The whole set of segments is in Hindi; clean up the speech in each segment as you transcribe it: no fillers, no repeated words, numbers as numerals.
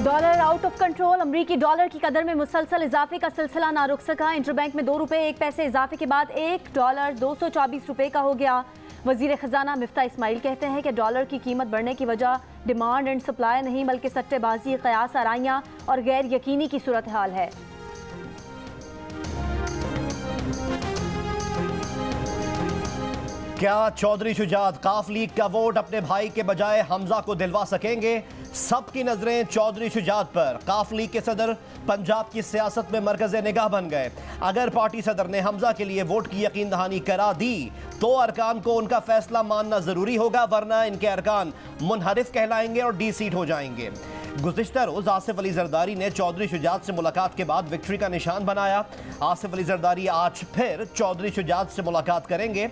Dollar out of control. अमरीकी डॉलर की कदर में मुसलसल इजाफे का सिलसिला ना रुक सका। इंटरबैंक में 2 रुपए 1 पैसे इजाफे के बाद $1 224 रुपए का हो गया। वजीर खजाना मिफ्ता इस्माइल कहते हैं कि डॉलर की कीमत बढ़ने की वजह डिमांड एंड सप्लाई नहीं बल्कि सट्टेबाजी, कयास आराइयाँ और गैर यकीनी की सूरत हाल है। क्या चौधरी शुजात काफ लीग का वोट अपने भाई के बजाय हमजा को दिलवा सकेंगे? सबकी नजरें चौधरी शुजात पर। काफ लीग के सदर पंजाब की सियासत में मरकज़ निगाह बन गए। अगर पार्टी सदर ने हमजा के लिए वोट की यकीन दहानी करा दी तो अरकान को उनका फैसला मानना जरूरी होगा, वरना इनके अरकान मुनहरिफ कहलाएंगे और डी सीट हो जाएंगे। गुज़िश्ता रोज आसिफ अली जरदारी ने चौधरी शुजात से मुलाकात के बाद विक्ट्री का निशान बनाया। आसिफ अली जरदारी आज फिर चौधरी शुजात से मुलाकात करेंगे।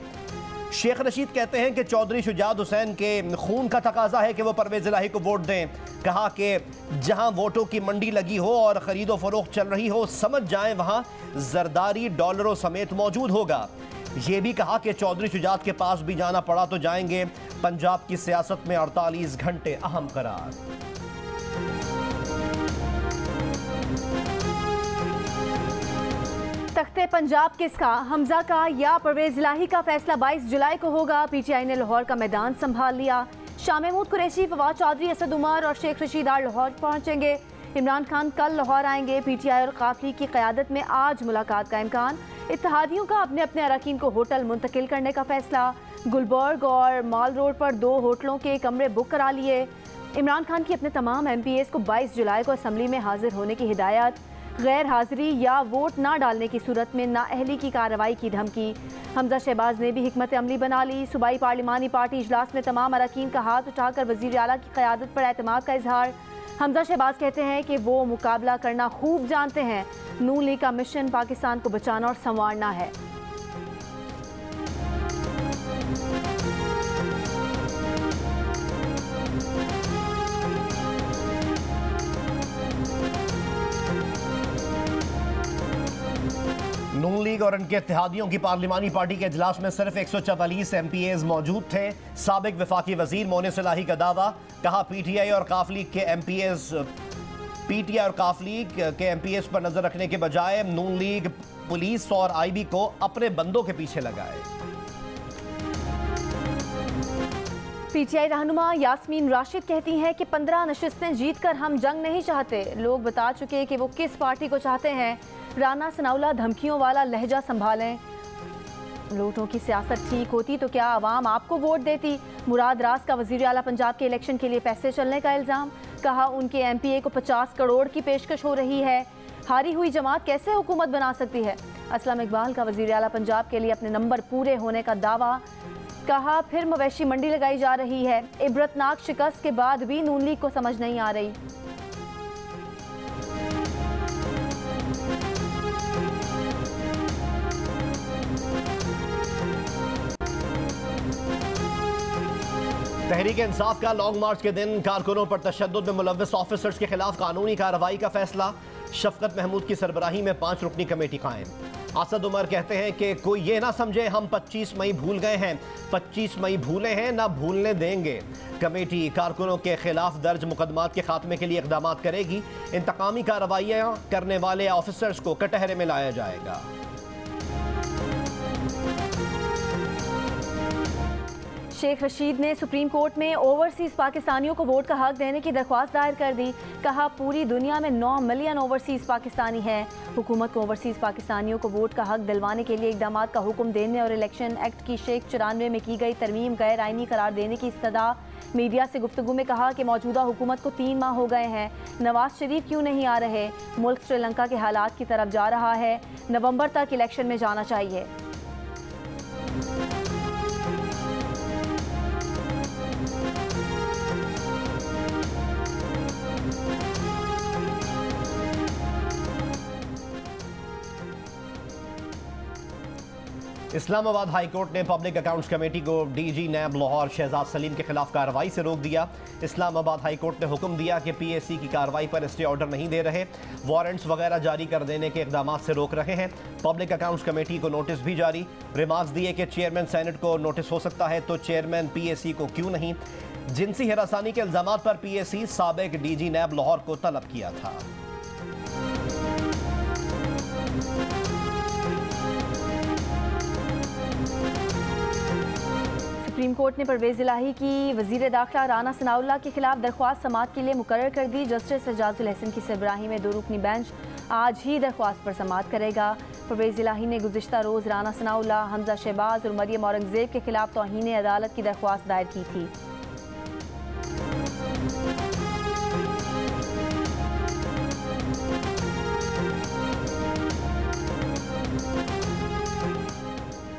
शेख रशीद कहते हैं कि चौधरी शुजात हुसैन के खून का तकाजा है कि वो परवेज़ इलाही को वोट दें। कहा कि जहां वोटों की मंडी लगी हो और ख़रीदो फरोख्त चल रही हो, समझ जाएं वहां जरदारी डॉलरों समेत मौजूद होगा। ये भी कहा कि चौधरी शुजात के पास भी जाना पड़ा तो जाएंगे। पंजाब की सियासत में 48 घंटे अहम करार। तख्ते पंजाब किसका, हमजा का या परवेज इलाही का फैसला 22 जुलाई को होगा। पीटीआई ने लाहौर का मैदान संभाल लिया। शाह महमूद कुरैशी, फवाद चौधरी, असद उमर और शेख रशीद आज लाहौर पहुंचेंगे। इमरान खान कल लाहौर आएंगे। पीटीआई और काफ लीग की क़यादत में आज मुलाकात का इम्कान। इत्तेहादियों का अपने अपने अरकान को होटल मुंतकिल करने का फैसला। गुलबर्ग और माल रोड पर 2 होटलों के कमरे बुक करा लिए। इमरान खान की अपने तमाम MPAs को 22 जुलाई को असम्बली में हाजिर होने की हिदायत। गैर हाजिरी या वोट ना डालने की सूरत में नाअहली की कार्रवाई की धमकी। हमजा शहबाज ने भी हिकमत अमली बना ली। सूबाई पार्लिमानी पार्टी इजलास में तमाम अरकान का हाथ उठाकर वज़ीर आला की क़यादत पर एतमाद का इजहार। हमजा शहबाज कहते हैं कि वो मुकाबला करना खूब जानते हैं। नून लीग का मिशन पाकिस्तान को बचाना और संवारना है। नून लीग और उनके इत्तेहादियों की पार्लिमानी पार्टी के इजलास में सिर्फ 144 MPAs मौजूद थे। साबिक वफाकी वजीर मोनिस इलाही का दावा। कहा पीटीआई और काफ लीग के MPAs पर नजर रखने के बजाय नून लीग पुलिस और IB को अपने बंदों के पीछे लगाए। पीटीआई रहनुमा यास्मीन राशिद कहती हैं कि 15 नशिस्तें जीतकर हम जंग नहीं चाहते। लोग बता चुके कि वो किस पार्टी को चाहते हैं। राना सनाउल्लाह धमकियों वाला लहजा संभालें। लोटों की सियासत ठीक होती तो क्या आवाम आपको वोट देती। मुराद राज का वज़ीर आला पंजाब के इलेक्शन के लिए पैसे चलने का इल्ज़ाम। कहा उनके MPA को 50 करोड़ की पेशकश हो रही है। हारी हुई जमात कैसे हुकूमत बना सकती है। असलम इकबाल का वज़ीर आला पंजाब के लिए अपने नंबर पूरे होने का दावा। कहा फिर मवेशी मंडी लगाई जा रही है। इबरतनाक शिकस्त के बाद भी नून लीग को समझ नहीं आ रही। तहरीक इंसाफ का लॉन्ग मार्च के दिन कारकुनों पर तशद्दुद में मुलव्वस ऑफिसर्स के खिलाफ कानूनी कार्रवाई का फैसला। शफकत महमूद की सरबराही में 5 रुकनी कमेटी कायम। असद उमर कहते हैं कि कोई ये ना समझे हम 25 मई भूल गए हैं। 25 मई भूले हैं ना भूलने देंगे। कमेटी कारकुनों के खिलाफ दर्ज मुकदमात के खात्मे के लिए इकदाम करेगी। इंतकामी कार्रवाइयाँ करने वाले ऑफिसर्स को कटहरे में लाया जाएगा। शेख रशीद ने सुप्रीम कोर्ट में ओवरसीज़ पाकिस्तानियों को वोट का हक देने की दरख्वास्त दायर कर दी। कहा पूरी दुनिया में 9 मिलियन ओवरसीज़ पाकिस्तानी हैं। हुकूमत को ओवरसीज़ पाकिस्तानियों को वोट का हक दिलवाने के लिए इक़दाम का हुक्म देने और इलेक्शन एक्ट की शेख 94 में की गई तरमीम गैर आइनी करार देने की इस्तदा। मीडिया से गुफ्तगू में कहा कि मौजूदा हुकूमत को 3 माह हो गए हैं। नवाज शरीफ क्यों नहीं आ रहे। मुल्क श्रीलंका के हालात की तरफ जा रहा है। नवंबर तक इलेक्शन में जाना चाहिए। इस्लामाबाद हाई कोर्ट ने पब्लिक अकाउंट्स कमेटी को DG नैब लाहौर शहजाद सलीम के खिलाफ कार्रवाई से रोक दिया। इस्लामाबाद हाई कोर्ट ने हुक्म दिया कि PAC की कार्रवाई पर स्टे ऑर्डर नहीं दे रहे, वारंट्स वगैरह जारी कर देने के इकदाम से रोक रहे हैं। पब्लिक अकाउंट्स कमेटी को नोटिस भी जारी। रिमार्क्स दिए कि चेयरमैन सेनेट को नोटिस हो सकता है तो चेयरमैन PAC को क्यों नहीं। जिनसी हिरासानी के इल्जाम पर PAC साबिक DG नैब लाहौर को तलब किया था। सुप्रीम कोर्ट ने परवेज इलाही की वजीर दाखिला राना सनाउल्लाह के खिलाफ दरख्वास्त समाअत के लिए मुकर्रर कर दी। जस्टिस एजाजुल हसन की सरबराही में 2 रुकनी बेंच आज ही दरख्वास्त पर समाअत करेगा। परवेज इलाही ने गुज़िश्ता रोज़ राना सनाउल्लाह, हमजा शहबाज और मरियम औरंगजेब के खिलाफ तौहीन अदालत की दरख्वास्त दायर की थी।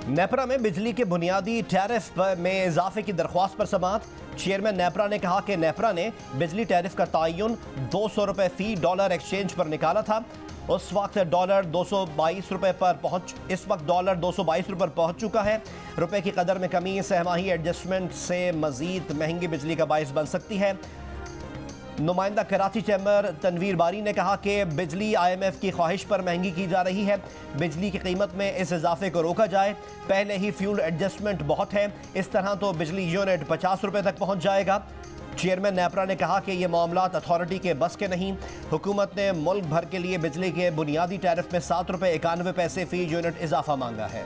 नेपरा में बिजली के बुनियादी टैरिफ में इजाफे की दरख्वास्त पर समाअत। चेयरमैन नेपरा ने कहा कि नेपरा ने बिजली टैरिफ का तयन 200 रुपये फी डॉलर एक्सचेंज पर निकाला था। उस वक्त डॉलर 222 रुपये पर इस वक्त डॉलर 222 रुपये पर पहुंच चुका है। रुपए की कदर में कमी सहमाही एडजस्टमेंट से मजीद महंगी बिजली का बाइस बन सकती है। नुमाइंदा कराची चैम्बर तनवीर बारी ने कहा कि बिजली IMF की ख्वाहिश पर महंगी की जा रही है। बिजली की कीमत में इस इजाफे को रोका जाए। पहले ही फ्यूल एडजस्टमेंट बहुत है, इस तरह तो बिजली यूनिट 50 रुपये तक पहुंच जाएगा। चेयरमैन नेपरा ने कहा कि ये मामलात अथॉरिटी के बस के नहीं। हुकूमत ने मुल्क भर के लिए बिजली के बुनियादी टैरिफ में 7 रुपये 91 पैसे फी यूनिट इजाफा मांगा है।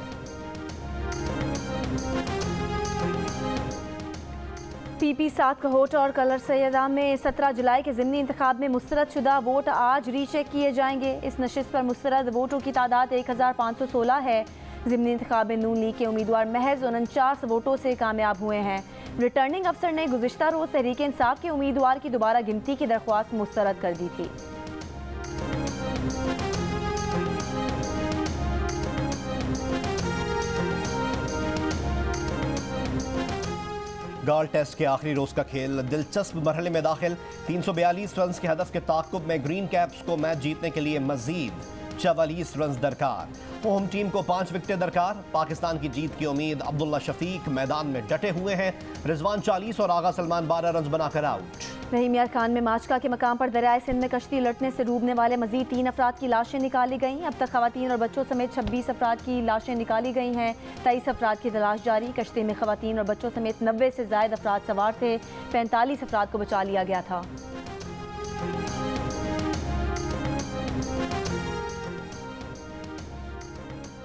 PP 7 कहोट और कलर सैयदा में 17 जुलाई के ज़िमनी इंतखाब में मुस्तरद शुदा वोट आज रीचेक किए जाएंगे। इस नशिस्त पर मुस्तरद वोटों की तादाद 1516 है। ज़िमनी इंतखाब में नून लीग के उम्मीदवार महज 49 वोटों से कामयाब हुए हैं। रिटर्निंग अफसर ने गुज़िश्ता रोज़ तहरीक इंसाफ के उम्मीदवार की दोबारा गिनती की दरख्वास्त मुस्तरद कर दी थी। गाल टेस्ट के आखिरी रोज का खेल दिलचस्प मरहले में दाखिल। 342 रन के हदफ के ताक़ुब में ग्रीन कैप्स को मैच जीतने के लिए मजीद 44 रन दरकार। होम टीम को 5 विकेटें दरकार। पाकिस्तान की जीत की उम्मीद अब्दुल्ला शफीक मैदान में डटे हुए हैं। रिजवान 40 और आगा सलमान 12 रन बनाकर आउट। रहीम यार खान में माचका के मकाम पर दरियाए सिंध में कश्ती लटने से डूबने वाले मजीद 3 अफराद की लाशें निकाली गईं। अब तक खवातीन और बच्चों समेत 26 अफराद की लाशें निकाली गई हैं। 23 अफराद की तलाश जारी। कश्ती में खवातीन और बच्चों समेत 90 से ज़ायद अफराद सवार थे। 45 अफराद को बचा लिया गया था।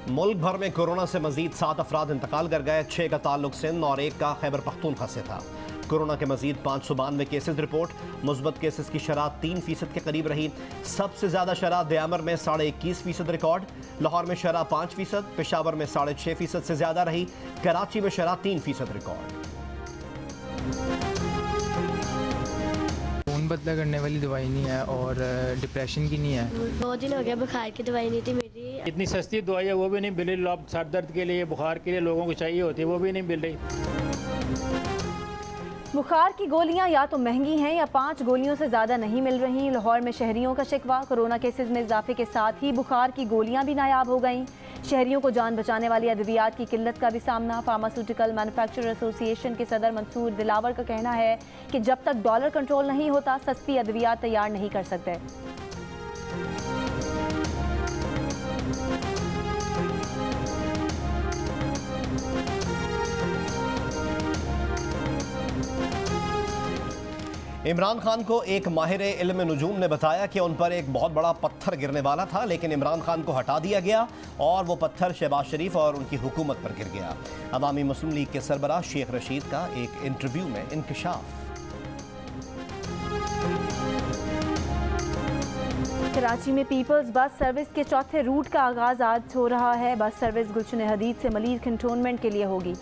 मुल्क भर में कोरोना से मजीद 7 अफराद इंतकाल कर गए। 6 का ताल्लुक सिंध और 1 का खैबर पख्तूनख्वा से था। कोरोना के मजीद 592 केसेस रिपोर्ट। मुस्बत केसेस की शरह 3% के करीब रही। सबसे ज़्यादा शरह दयामर में 21.5% रिकॉर्ड। लाहौर में शरह 5%, पेशावर में 6.5% से ज़्यादा रही। कराची में शरह 3% रिकॉर्ड। खून पतला करने वाली दवाई नहीं है और डिप्रेशन की नहीं है। 2 दिन हो गया बुखार की दवाई नहीं थी मेरी। इतनी सस्ती दवाई है वो भी नहीं मिल रही। सर दर्द के लिए बुखार के लिए लोगों को चाहिए होती है वो भी नहीं मिल रही। बुखार की गोलियां या तो महंगी हैं या 5 गोलियों से ज़्यादा नहीं मिल रही। लाहौर में शहरियों का शिकवा। कोरोना केसेस में इजाफे के साथ ही बुखार की गोलियां भी नायाब हो गईं। शहरियों को जान बचाने वाली अद्वियात की किल्लत का भी सामना। फार्मास्यूटिकल मैन्युफैक्चरर एसोसिएशन के सदर मंसूर दिलावर का कहना है कि जब तक डॉलर कंट्रोल नहीं होता सस्ती अद्वियात तैयार नहीं कर सकते। इमरान खान को एक माहिर इल्म नुजूम ने बताया कि उन पर एक बहुत बड़ा पत्थर गिरने वाला था, लेकिन इमरान खान को हटा दिया गया और वो पत्थर शहबाज शरीफ और उनकी हुकूमत पर गिर गया। अवामी मुस्लिम लीग के सरबराह शेख रशीद का एक इंटरव्यू में इंकशाफ। कराची में पीपल्स बस सर्विस के चौथे रूट का आगाज आज हो रहा है। बस सर्विस गुलशन हदीद से मलीर कंटोनमेंट के लिए होगी।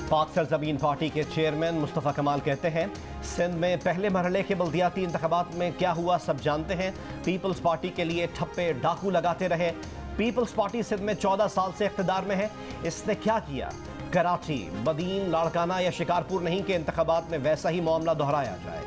पाक सरजमीन पार्टी के चेयरमैन मुस्तफ़ा कमाल कहते हैं सिंध में पहले मरहले के बल्दियाती इंतखाबात में क्या हुआ सब जानते हैं। पीपल्स पार्टी के लिए ठप्पे डाकू लगाते रहे। पीपल्स पार्टी सिंध में 14 साल से इख्तिदार में है। इसने क्या किया? कराची, बदीन, लाड़काना या शिकारपुर नहीं के इंतखाबात में वैसा ही मामला दोहराया जाए।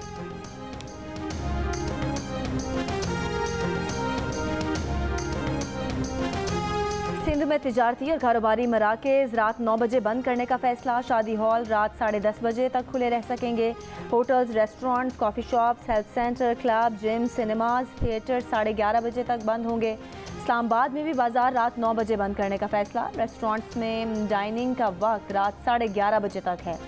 सिंध में तिजारती और कारोबारी मराकज़ रात 9 बजे बंद करने का फैसला। शादी हॉल रात 10:30 बजे तक खुले रह सकेंगे। Hotels, restaurants, coffee shops, health centre, club, gym, cinemas, theatre 11:30 बजे तक बंद होंगे। इस्लामाबाद में भी बाजार रात 9 बजे बंद करने का फैसला। रेस्टोरेंट्स में डाइनिंग का वक्त रात 11:30 बजे तक है।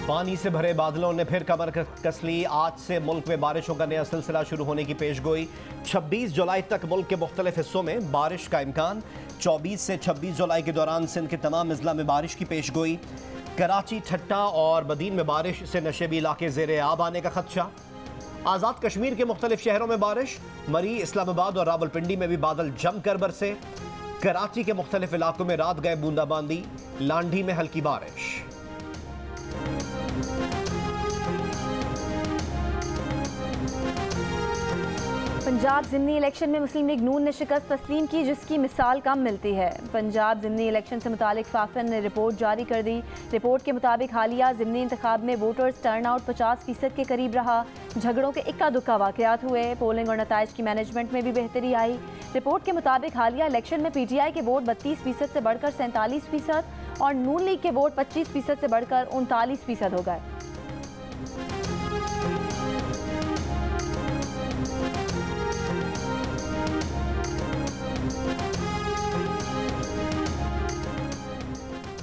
पानी से भरे बादलों ने फिर कमर कस ली। आज से मुल्क में बारिशों का नया सिलसिला शुरू होने की पेशगोई। 26 जुलाई तक मुल्क के मुख्तलिफ हिस्सों में बारिश का इम्कान। 24 से 26 जुलाई के दौरान सिंध के तमाम अजला में बारिश की पेशगोई। कराची, ठट्टा और बदीन में बारिश से नशेबी इलाके ज़ेरे आब आने का खदशा। आज़ाद कश्मीर के मुख्तलिफ शहरों में बारिश। मरी, इस्लामाबाद और रावलपिंडी में भी बादल जमकर बरसे। कराची के मुख्तलिफ इलाकों में रात गए बूंदाबांदी। लांढी में हल्की बारिश। पंजाब ज़िमनी इलेक्शन में मुस्लिम लीग नून ने शिकस्त तस्लीम की, जिसकी मिसाल कम मिलती है। पंजाब ज़िमनी इलेक्शन से मुतालिक फाफन ने रिपोर्ट जारी कर दी। रिपोर्ट के मुताबिक हालिया ज़िमनी इंतखाब में वोटर्स टर्नआउट 50% के करीब रहा। झगड़ों के इक्का दुक्का वाक़यात हुए। पोलिंग और नताइज की मैनेजमेंट में भी बेहतरी आई। रिपोर्ट के मुताबिक हालिया इलेक्शन में PTI के वोट 32% से बढ़कर 47% और नून लीग के वोट 25% से बढ़कर 39% हो गए।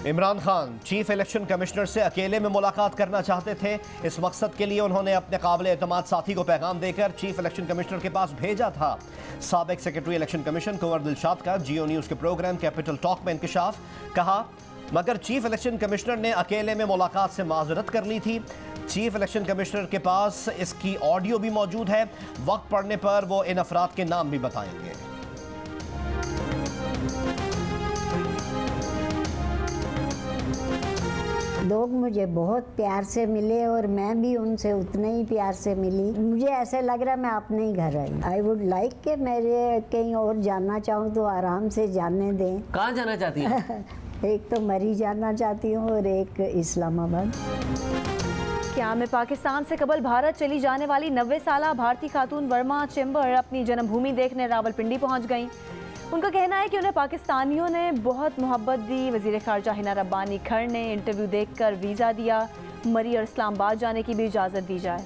Imran Khan chief election commissioner से अकेले में मुलाकात करना चाहते थे। इस मकसद के लिए उन्होंने अपने काबिल एतमाद साथी को पैगाम देकर चीफ इलेक्शन कमिश्नर के पास भेजा था। साबिक सेक्रेटरी इलेक्शन कमीशन कुंवर दिलशाद का जियो न्यूज़ के प्रोग्राम कैपिटल टॉक में इंकशाफ। कहा, मगर चीफ इलेक्शन कमिश्नर ने अकेले में मुलाकात से माजरत कर ली थी। चीफ इलेक्शन कमिश्नर के पास इसकी ऑडियो भी मौजूद है। वक्त पड़ने पर वो इन अफराद के नाम भी बताएंगे। लोग मुझे बहुत प्यार से मिले और मैं भी उनसे उतने ही प्यार से मिली। मुझे ऐसे लग रहा है मैं अपने ही घर आई। आई वुड लाइक के मेरे कहीं और जाना चाहूँ तो आराम से जाने दें। कहाँ जाना चाहती हैं? एक तो मरी जाना चाहती हूँ और एक इस्लामाबाद। क्या में पाकिस्तान से कबल भारत चली जाने वाली 90 साला भारतीय खातून वर्मा चिंबर अपनी जन्मभूमि देखने रावलपिंडी पहुँच गईं। उनका कहना है कि उन्हें पाकिस्तानियों ने बहुत मोहब्बत दी। वज़ीर ख़ारजा हिना रब्बानी खर ने इंटरव्यू देखकर वीज़ा दिया। मरी और इस्लामाबाद जाने की भी इजाज़त दी जाए।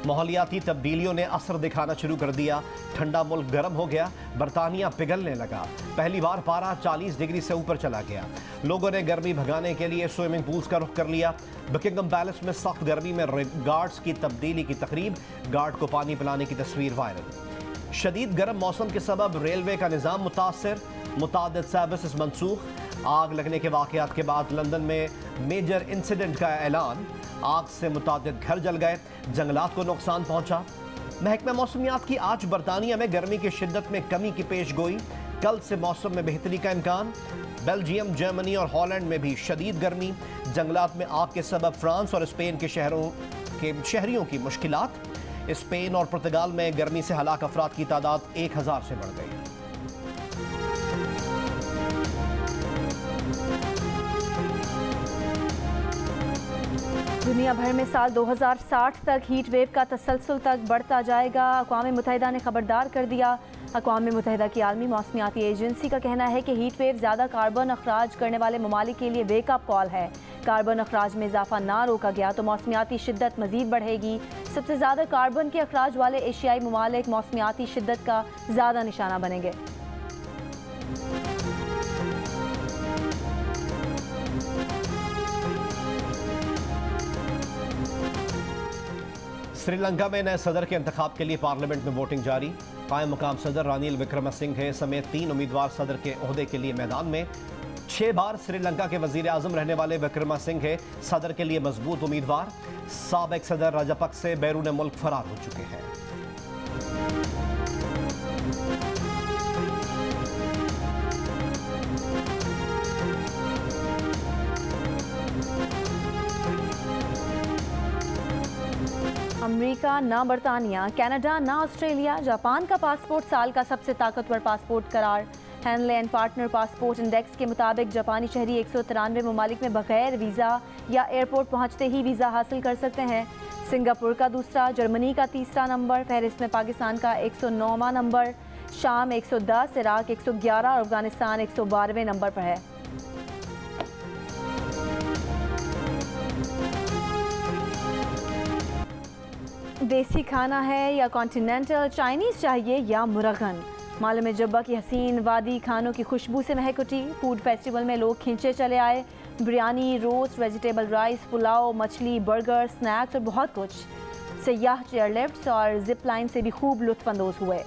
माहौलियाती तब्दीलियों ने असर दिखाना शुरू कर दिया। ठंडा मुल्क गर्म हो गया। बरतानिया पिघलने लगा। पहली बार पारा 40 डिग्री से ऊपर चला गया। लोगों ने गर्मी भगाने के लिए स्विमिंग पूल्स का रुख कर लिया। बकिंगम पैलेस में सख्त गर्मी में गार्ड्स की तब्दीली की तकरीब। गार्ड को पानी पिलाने की तस्वीर वायरल। शदीद गर्म मौसम के सबब रेलवे का निज़ाम मुतासर। मुतादिद सर्विसेज मनसूख। आग लगने के वाक़यात के बाद लंदन में मेजर इंसिडेंट का ऐलान। आग से मुतादिद घर जल गए। जंगलात को नुकसान पहुंचा। महकमा मौसमियात की आज बरतानिया में गर्मी की शिद्दत में कमी की पेश गोई। कल से मौसम में बेहतरी का इम्कान। बेल्जियम, जर्मनी और हॉलैंड में भी शदीद गर्मी। जंगलात में आग के सबब फ्रांस और स्पेन के शहरियों की मुश्किलात। स्पेन और पुर्तगाल में गर्मी से हलाक अफराद की तादाद 1000 से बढ़ गई। दुनिया भर में साल 2060 तक हीट वेव का तसलसल तक बढ़ता जाएगा। अक़वाम मुत्तहिदा ने खबरदार कर दिया। अक़वाम मुत्तहिदा की आलमी मौसमियाती एजेंसी का कहना है कि हीट वेव ज़्यादा कार्बन अखराज करने वाले ममालिक के लिए वेकअप कॉल है। कार्बन अखराज में इजाफा ना रोका गया तो मौसमियाती शिद्दत मज़ीद बढ़ेगी। सबसे ज़्यादा कार्बन के अखराज वाले एशियाई ममालिक मौसमियाती शिद्दत का ज़्यादा निशाना बनेंगे। श्रीलंका में नए सदर के इंतखाब के लिए पार्लियामेंट में वोटिंग जारी। कायम मुकाम सदर रानिल विक्रमसिंघे समेत 3 उम्मीदवार सदर के ओहदे के लिए मैदान में। 6 बार श्रीलंका के वजीर आजम रहने वाले विक्रमसिंघे सदर के लिए मजबूत उम्मीदवार। साबिक सदर राजापक्से बैरून मुल्क फरार हो चुके हैं। अमरीका अमेरिका, ना बरतानिया, कनाडा, ना ऑस्ट्रेलिया। जापान का पासपोर्ट साल का सबसे ताकतवर पासपोर्ट करार। Henle and partner passport index के मुताबिक जापानी शहरी 193 ममालिक में बगैर वीज़ा या एयरपोर्ट पहुँचते ही वीज़ा हासिल कर सकते हैं। सिंगापुर का दूसरा, जर्मनी का तीसरा नंबर, फहरिस्त में पाकिस्तान का 109वां नंबर, शाम 110, इराक 111 और अफगानिस्तान 112वें नंबर पर है। देसी खाना है या कॉन्टिनेंटल, चाइनीज़ चाहिए या मुरगन। मालूम जब्बा की हसीन वादी खानों की खुशबू से महक उठी। फूड फेस्टिवल में लोग खींचे चले आए। Biryani, roast, vegetable rice, pulao, मछली, बर्गर, स्नैक्स और बहुत कुछ। सयाह चेयरलिफ्ट्स और जिप लाइन से भी खूब लुत्फ अंदोज़ हुए।